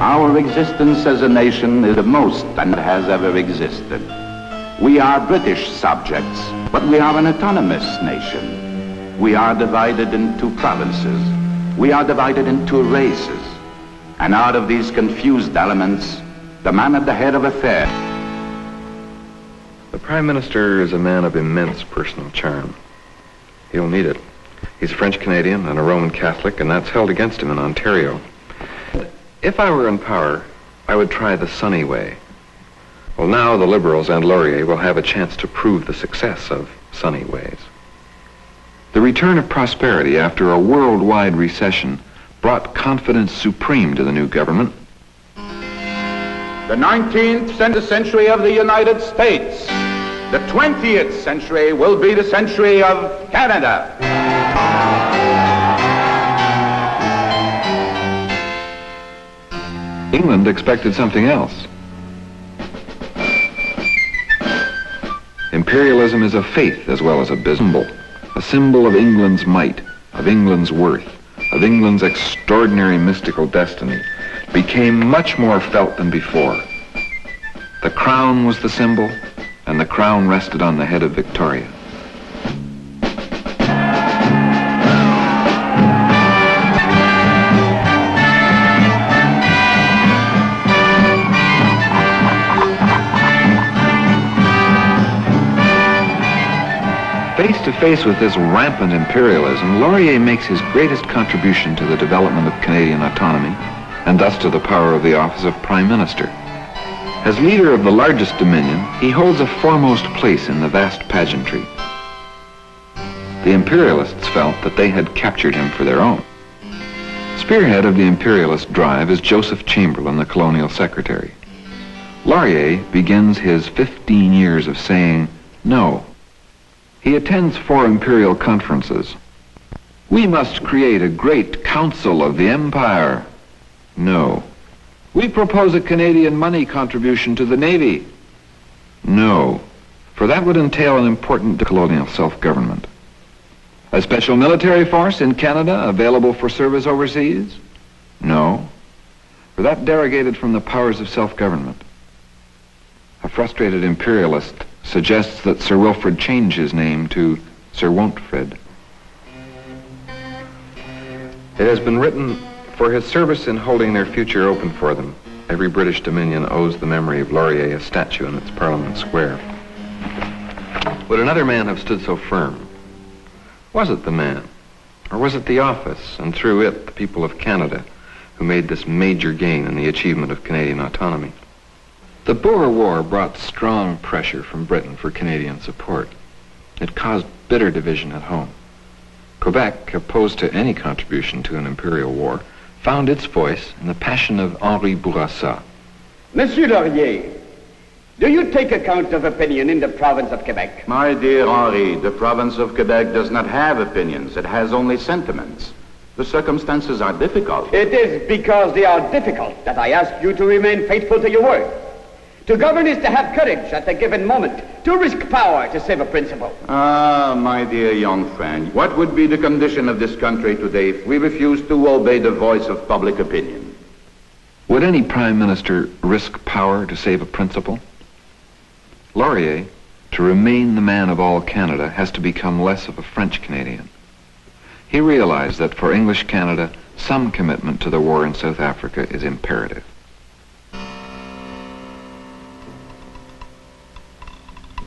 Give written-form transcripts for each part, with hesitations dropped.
Our existence as a nation is the most that has ever existed. We are British subjects, but we are an autonomous nation. We are divided into provinces. We are divided into races. And out of these confused elements, the man at the head of affairs. The Prime Minister is a man of immense personal charm. He'll need it. He's French-Canadian and a Roman Catholic, and that's held against him in Ontario. If I were in power, I would try the sunny way. Well, now the Liberals and Laurier will have a chance to prove the success of sunny ways. The return of prosperity after a worldwide recession brought confidence supreme to the new government. The 19th century of the United States. The 20th century will be the century of Canada. England expected something else. Imperialism is a faith as well as a symbol of England's might, of England's worth, of England's extraordinary mystical destiny, became much more felt than before. The crown was the symbol, and the crown rested on the head of Victoria. Face to face with this rampant imperialism, Laurier makes his greatest contribution to the development of Canadian autonomy, and thus to the power of the office of Prime Minister. As leader of the largest dominion, he holds a foremost place in the vast pageantry. The imperialists felt that they had captured him for their own. Spearhead of the imperialist drive is Joseph Chamberlain, the colonial secretary. Laurier begins his 15 years of saying no. He attends 4 imperial conferences. We must create a great council of the empire. No. We propose a Canadian money contribution to the Navy. No, for that would entail an important colonial self-government. A special military force in Canada available for service overseas? No, for that derogated from the powers of self-government. A frustrated imperialist suggests that Sir Wilfrid change his name to Sir Won'tfrid. It has been written, for his service in holding their future open for them, every British Dominion owes the memory of Laurier a statue in its Parliament Square. Would another man have stood so firm? Was it the man? Or was it the office, and through it, the people of Canada, who made this major gain in the achievement of Canadian autonomy? The Boer War brought strong pressure from Britain for Canadian support. It caused bitter division at home. Quebec, opposed to any contribution to an imperial war, found its voice in the passion of Henri Bourassa. Monsieur Laurier, do you take account of opinion in the province of Quebec? My dear Henri, the province of Quebec does not have opinions. It has only sentiments. The circumstances are difficult. It is because they are difficult that I ask you to remain faithful to your word. To govern is to have courage at a given moment, to risk power to save a principle. Ah, my dear young friend, what would be the condition of this country today if we refused to obey the voice of public opinion? Would any prime minister risk power to save a principle? Laurier, to remain the man of all Canada, has to become less of a French Canadian. He realized that for English Canada, some commitment to the war in South Africa is imperative.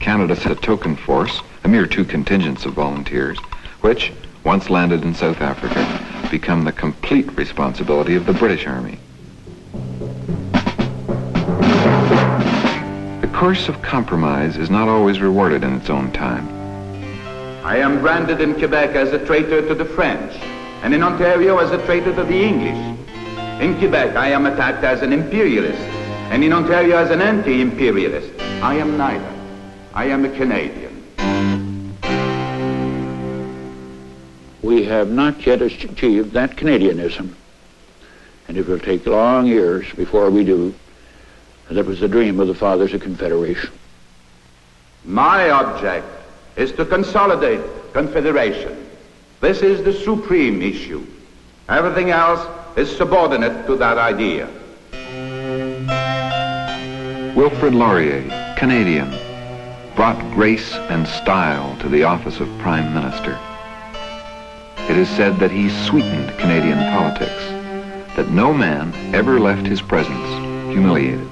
Canada sent a token force, a mere 2 contingents of volunteers, which, once landed in South Africa, become the complete responsibility of the British Army. The course of compromise is not always rewarded in its own time. I am branded in Quebec as a traitor to the French, and in Ontario as a traitor to the English. In Quebec, I am attacked as an imperialist, and in Ontario as an anti-imperialist. I am neither. I am a Canadian. We have not yet achieved that Canadianism, and it will take long years before we do. That was the dream of the fathers of Confederation. My object is to consolidate Confederation. This is the supreme issue. Everything else is subordinate to that idea. Wilfrid Laurier, Canadian, brought grace and style to the office of Prime Minister. It is said that he sweetened Canadian politics, that no man ever left his presence humiliated.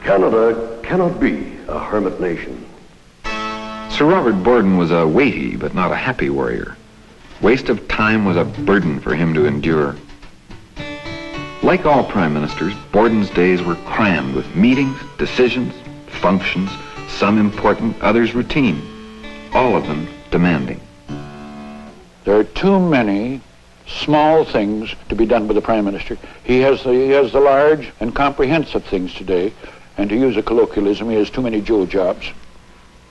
Canada cannot be a hermit nation. Sir Robert Borden was a weighty but not a happy warrior. Waste of time was a burden for him to endure. Like all prime ministers, Borden's days were crammed with meetings, decisions, functions, some important, others routine, all of them demanding. There are too many small things to be done by the Prime Minister. He has the large and comprehensive things today, and to use a colloquialism, he has too many Joe jobs.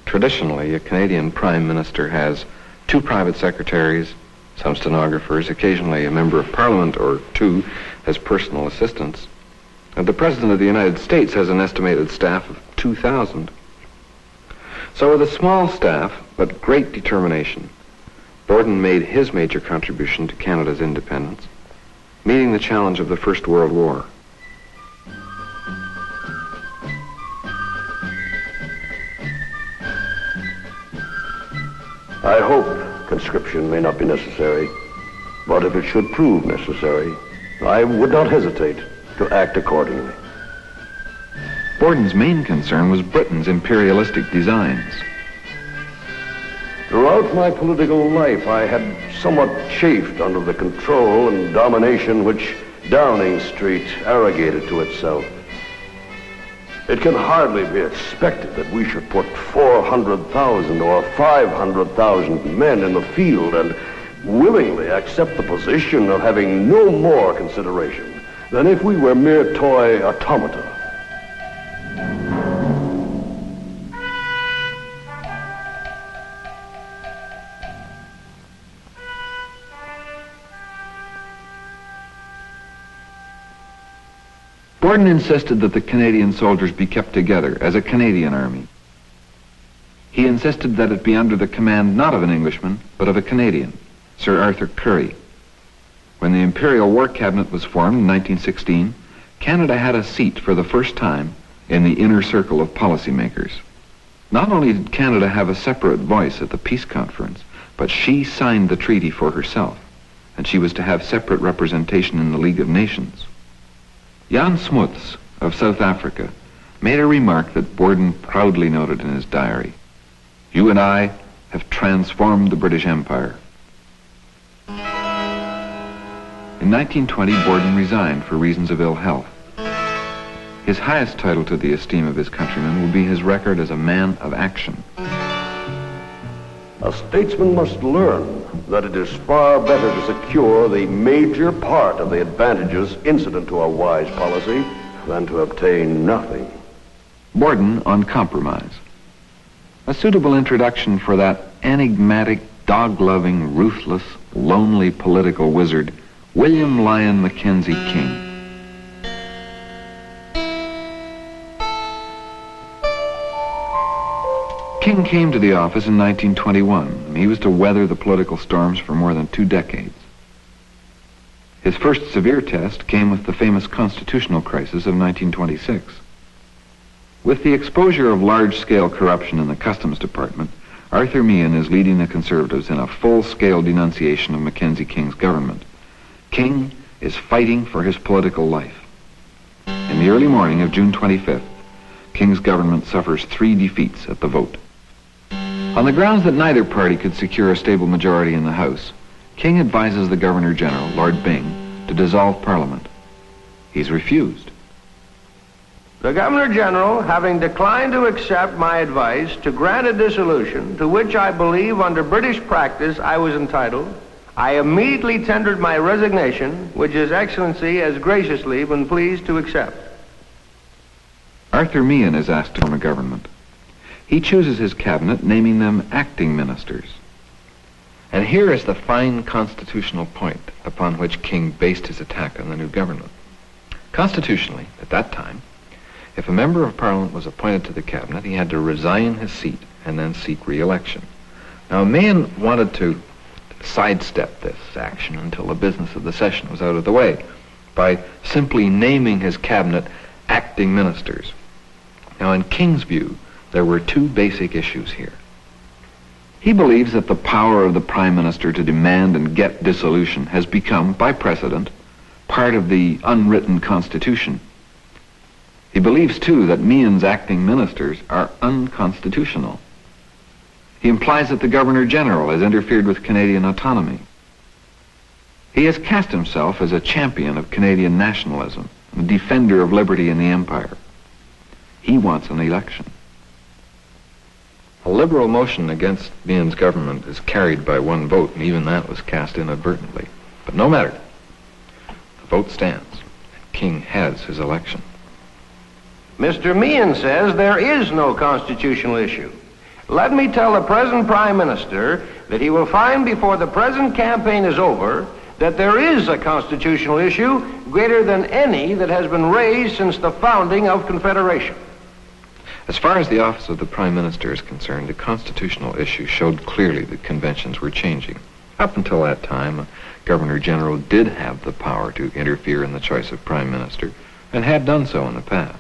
Traditionally, a Canadian Prime Minister has 2 private secretaries, some stenographers, occasionally a member of Parliament or 2 as personal assistants. And the President of the United States has an estimated staff of 2,000. So with a small staff, but great determination, Borden made his major contribution to Canada's independence, meeting the challenge of the First World War. I hope conscription may not be necessary, but if it should prove necessary, I would not hesitate to act accordingly. Borden's main concern was Britain's imperialistic designs. Throughout my political life, I had somewhat chafed under the control and domination which Downing Street arrogated to itself. It can hardly be expected that we should put 400,000 or 500,000 men in the field and willingly accept the position of having no more consideration than if we were mere toy automata. Borden insisted that the Canadian soldiers be kept together as a Canadian army. He insisted that it be under the command not of an Englishman, but of a Canadian, Sir Arthur Currie. When the Imperial War Cabinet was formed in 1916, Canada had a seat for the first time in the inner circle of policymakers. Not only did Canada have a separate voice at the peace conference, but she signed the treaty for herself, and she was to have separate representation in the League of Nations. Jan Smuts of South Africa made a remark that Borden proudly noted in his diary. "You and I have transformed the British Empire." In 1920, Borden resigned for reasons of ill health. His highest title to the esteem of his countrymen will be his record as a man of action. A statesman must learn that it is far better to secure the major part of the advantages incident to a wise policy than to obtain nothing. Borden on compromise. A suitable introduction for that enigmatic, dog-loving, ruthless, lonely political wizard, William Lyon Mackenzie King. King came to the office in 1921, and he was to weather the political storms for more than 2 decades. His first severe test came with the famous constitutional crisis of 1926. With the exposure of large-scale corruption in the Customs Department, Arthur Meehan is leading the Conservatives in a full-scale denunciation of Mackenzie King's government. King is fighting for his political life. In the early morning of June 25th, King's government suffers 3 defeats at the vote. On the grounds that neither party could secure a stable majority in the House, King advises the Governor-General, Lord Byng, to dissolve Parliament. He's refused. The Governor-General, having declined to accept my advice to grant a dissolution, to which I believe under British practice I was entitled, I immediately tendered my resignation, which His Excellency has graciously been pleased to accept. Arthur Meehan is asked to form a government. He chooses his cabinet, naming them acting ministers. And here is the fine constitutional point upon which King based his attack on the new government. Constitutionally, at that time, if a member of Parliament was appointed to the cabinet, he had to resign his seat and then seek re-election. Now, Meehan wanted to sidestepped this action until the business of the session was out of the way by simply naming his cabinet acting ministers. Now, in King's view, there were two basic issues here. He believes that the power of the Prime Minister to demand and get dissolution has become, by precedent, part of the unwritten Constitution. He believes, too, that Meehan's acting ministers are unconstitutional. He implies that the Governor-General has interfered with Canadian autonomy. He has cast himself as a champion of Canadian nationalism, a defender of liberty in the Empire. He wants an election. A Liberal motion against Meehan's government is carried by one vote, and even that was cast inadvertently. But no matter. The vote stands, and King has his election. Mr. Meehan says there is no constitutional issue. Let me tell the present Prime Minister that he will find before the present campaign is over that there is a constitutional issue greater than any that has been raised since the founding of Confederation. As far as the office of the Prime Minister is concerned, the constitutional issue showed clearly that conventions were changing. Up until that time, a Governor-General did have the power to interfere in the choice of Prime Minister, and had done so in the past.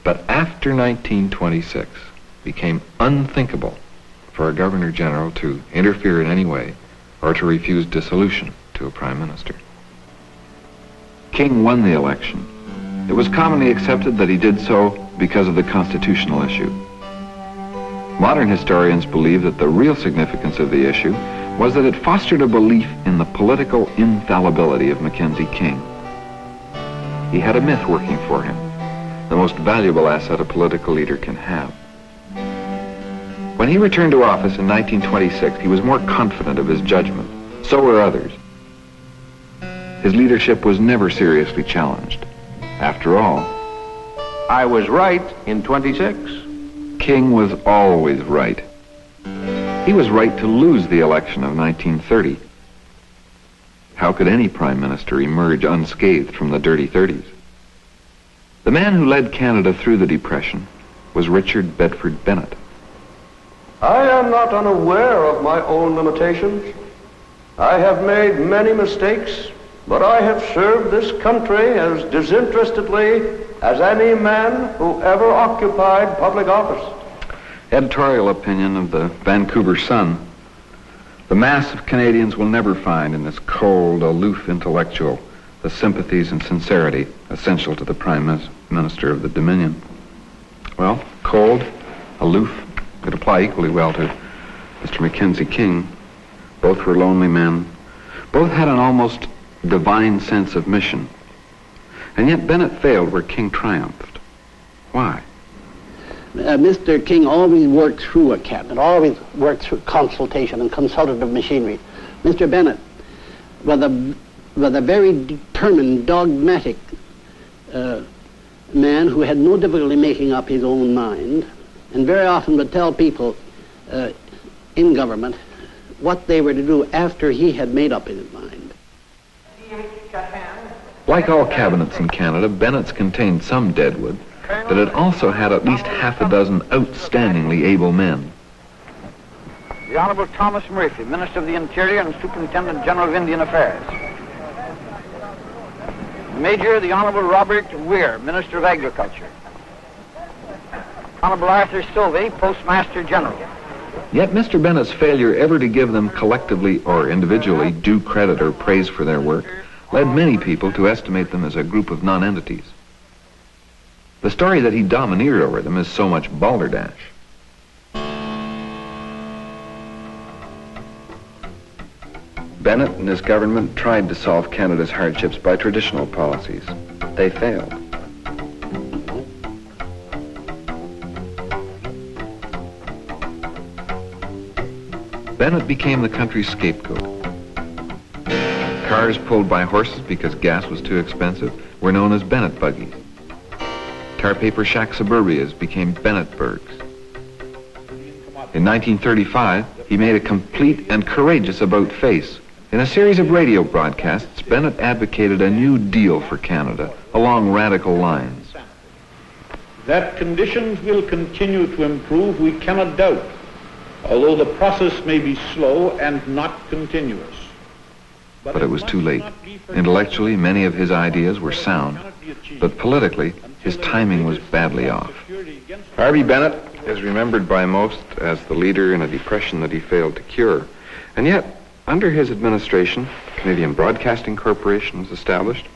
But after 1926, it became unthinkable for a Governor-General to interfere in any way or to refuse dissolution to a Prime Minister. King won the election. It was commonly accepted that he did so because of the constitutional issue. Modern historians believe that the real significance of the issue was that it fostered a belief in the political infallibility of Mackenzie King. He had a myth working for him, the most valuable asset a political leader can have. When he returned to office in 1926, he was more confident of his judgment. So were others. His leadership was never seriously challenged. After all, I was right in 26. King was always right. He was right to lose the election of 1930. How could any Prime Minister emerge unscathed from the dirty 30s? The man who led Canada through the Depression was Richard Bedford Bennett. I am not unaware of my own limitations. I have made many mistakes, but I have served this country as disinterestedly as any man who ever occupied public office. Editorial opinion of the Vancouver Sun. The mass of Canadians will never find in this cold, aloof intellectual the sympathies and sincerity essential to the Prime Minister of the Dominion. Well, cold, aloof, could apply equally well to Mr. Mackenzie King. Both were lonely men. Both had an almost divine sense of mission. And yet Bennett failed where King triumphed. Why? Mr. King always worked through a cabinet, always worked through consultation and consultative machinery. Mr. Bennett was a very determined, dogmatic man who had no difficulty making up his own mind, and very often would tell people in government what they were to do after he had made up his mind. Like all cabinets in Canada, Bennett's contained some deadwood, but it also had at least half a dozen outstandingly able men. The Honorable Thomas Murphy, Minister of the Interior and Superintendent General of Indian Affairs. Major, the Honorable Robert Weir, Minister of Agriculture. Honorable Arthur Stovey, Postmaster General. Yet Mr. Bennett's failure ever to give them collectively or individually due credit or praise for their work led many people to estimate them as a group of non-entities. The story that he domineered over them is so much balderdash. Bennett and his government tried to solve Canada's hardships by traditional policies. They failed. Bennett became the country's scapegoat. Cars pulled by horses because gas was too expensive were known as Bennett buggies. Tar paper shack suburbias became Bennettburgs. In 1935, he made a complete and courageous about-face. In a series of radio broadcasts, Bennett advocated a new deal for Canada along radical lines. That conditions will continue to improve, we cannot doubt. although the process may be slow and not continuous. But it was too late. Intellectually, many of his ideas were sound, but politically, his timing was badly off. R.B. Bennett is remembered by most as the leader in a depression that he failed to cure. And yet, under his administration, the Canadian Broadcasting Corporation was established,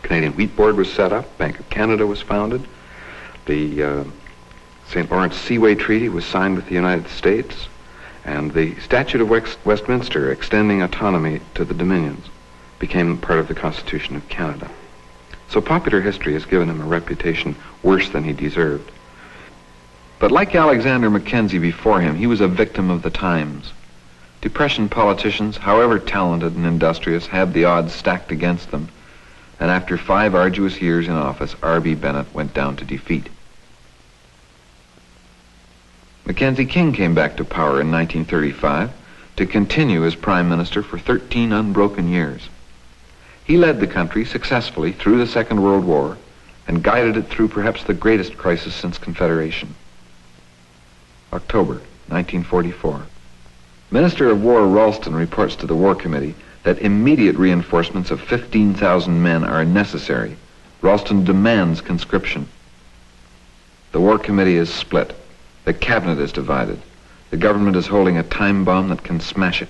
Canadian Wheat Board was set up, Bank of Canada was founded, the St. Lawrence Seaway Treaty was signed with the United States, and the Statute of Westminster, extending autonomy to the Dominions, became part of the Constitution of Canada. So popular history has given him a reputation worse than he deserved. But like Alexander Mackenzie before him, he was a victim of the times. Depression politicians, however talented and industrious, had the odds stacked against them, and after 5 arduous years in office, R.B. Bennett went down to defeat. Mackenzie King came back to power in 1935 to continue as Prime Minister for 13 unbroken years. He led the country successfully through the Second World War and guided it through perhaps the greatest crisis since Confederation. October 1944. Minister of War Ralston reports to the War Committee that immediate reinforcements of 15,000 men are necessary. Ralston demands conscription. The War Committee is split. The cabinet is divided. The government is holding a time bomb that can smash it.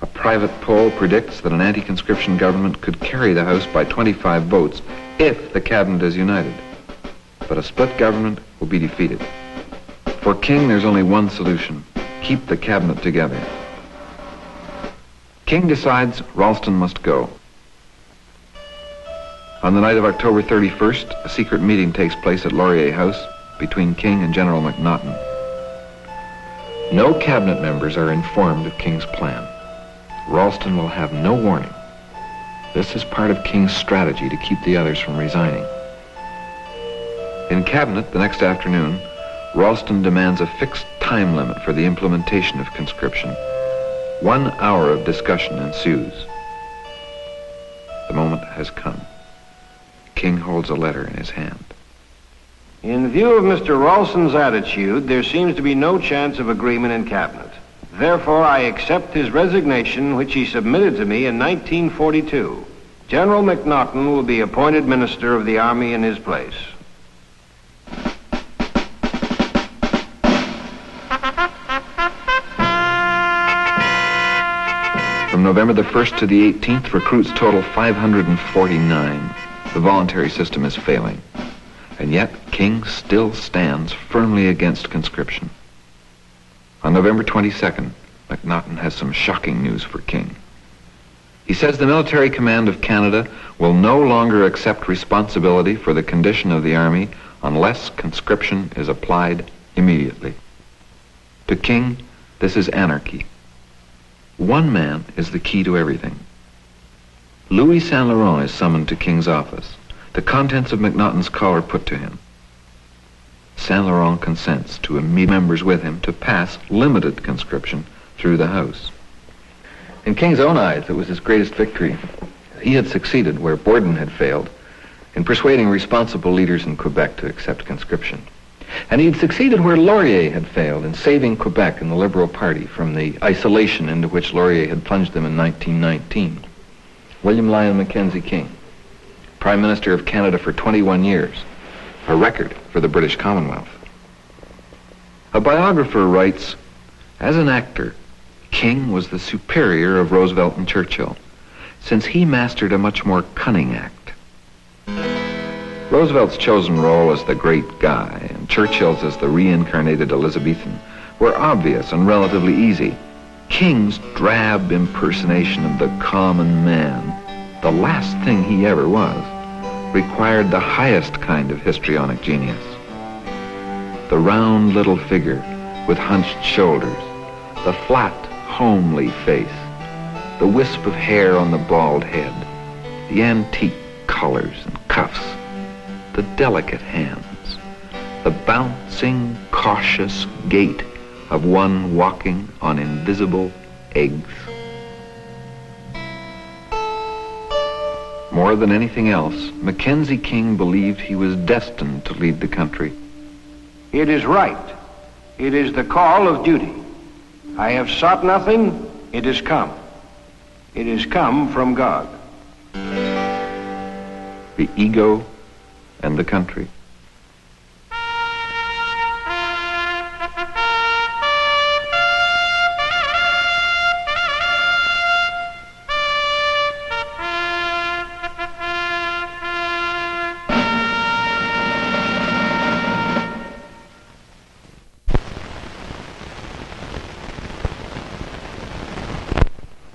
A private poll predicts that an anti-conscription government could carry the House by 25 votes if the cabinet is united. But a split government will be defeated. For King, there's only one solution: keep the cabinet together. King decides Ralston must go. On the night of October 31st, a secret meeting takes place at Laurier House between King and General MacNaughton. No cabinet members are informed of King's plan. Ralston will have no warning. This is part of King's strategy to keep the others from resigning. In cabinet the next afternoon, Ralston demands a fixed time limit for the implementation of conscription. 1 hour of discussion ensues. The moment has come. King holds a letter in his hand. In view of Mr. Ralston's attitude, there seems to be no chance of agreement in cabinet. Therefore, I accept his resignation, which he submitted to me in 1942. General MacNaughton will be appointed Minister of the Army in his place. From November the 1st to the 18th, recruits total 549. The voluntary system is failing. And yet, King still stands firmly against conscription. On November 22nd, MacNaughton has some shocking news for King. He says the military command of Canada will no longer accept responsibility for the condition of the Army unless conscription is applied immediately. To King, this is anarchy. One man is the key to everything. Louis Saint Laurent is summoned to King's office. The contents of MacNaughton's call are put to him. Saint Laurent consents to meet members with him to pass limited conscription through the House. In King's own eyes, it was his greatest victory. He had succeeded where Borden had failed in persuading responsible leaders in Quebec to accept conscription. And he had succeeded where Laurier had failed in saving Quebec and the Liberal Party from the isolation into which Laurier had plunged them in 1919. William Lyon Mackenzie King, Prime Minister of Canada for 21 years, a record for the British Commonwealth. A biographer writes, as an actor, King was the superior of Roosevelt and Churchill, since he mastered a much more cunning act. Roosevelt's chosen role as the great guy and Churchill's as the reincarnated Elizabethan were obvious and relatively easy. King's drab impersonation of the common man, the last thing he ever was, required the highest kind of histrionic genius. The round little figure with hunched shoulders, the flat, homely face, the wisp of hair on the bald head, the antique collars and cuffs, the delicate hands, the bouncing, cautious gait of one walking on invisible eggs. More than anything else, Mackenzie King believed he was destined to lead the country. It is right. It is the call of duty. I have sought nothing, it has come. It has come from God. The ego and the country.